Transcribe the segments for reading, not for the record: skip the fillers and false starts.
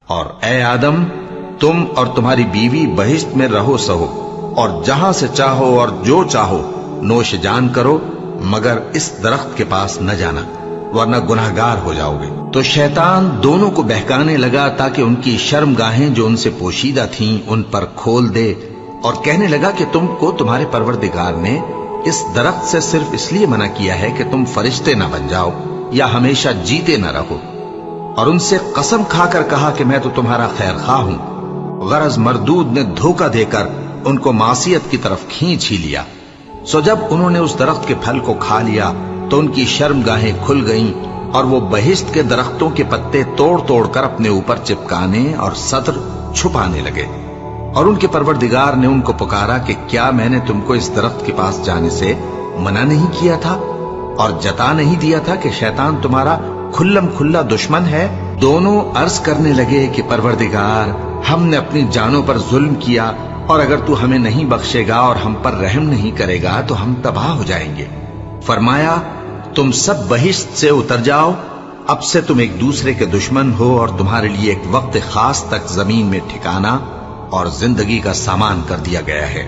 اور اے آدم، تم اور تمہاری بیوی بہشت میں رہو سہو، اور جہاں سے چاہو اور جو چاہو نوش جان کرو، مگر اس درخت کے پاس نہ جانا ورنہ گناہگار ہو جاؤ گے۔ تو شیطان دونوں کو بہکانے لگا تاکہ ان کی شرمگاہیں جو ان سے پوشیدہ تھیں ان پر کھول دے، اور کہنے لگا کہ تم کو تمہارے پروردگار نے اس درخت سے صرف اس لیے منع کیا ہے کہ تم فرشتے نہ بن جاؤ یا ہمیشہ جیتے نہ رہو۔ اور ان سے قسم کھا کر کہا کہ میں تو تمہارا خیر خواہ ہوں۔ غرض مردود نے دھوکہ دے کر ان کو معصیت کی طرف کھینچ ہی لیا۔ سو جب انہوں نے اس درخت کے پھل کو کھا لیا تو ان کی شرمگاہیں کھل گئیں، اور وہ بہشت کے درختوں کے پتے توڑ توڑ کر اپنے اوپر چپکانے اور صدر چھپانے لگے۔ اور ان کے پروردگار نے ان کو پکارا کہ کیا میں نے تم کو اس درخت کے پاس جانے سے منع نہیں کیا تھا اور جتا نہیں دیا تھا کہ شیطان تمہارا کھلم کھلا دشمن ہے؟ دونوں عرض کرنے لگے کہ پروردگار، ہم نے اپنی جانوں پر ظلم کیا، اور اگر تو ہمیں نہیں بخشے گا اور ہم پر رحم نہیں کرے گا تو ہم تباہ ہو جائیں گے۔ فرمایا تم سب بہشت سے اتر جاؤ، اب سے تم ایک دوسرے کے دشمن ہو، اور تمہارے لیے ایک وقت خاص تک زمین میں ٹھکانا اور زندگی کا سامان کر دیا گیا ہے۔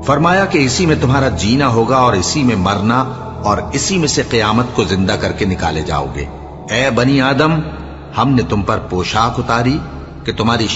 فرمایا کہ اسی میں تمہارا جینا ہوگا اور اسی میں مرنا، اور اسی میں سے قیامت کو زندہ کر کے نکالے جاؤ گے۔ اے بنی آدم، ہم نے تم پر پوشاک اتاری کہ تمہاری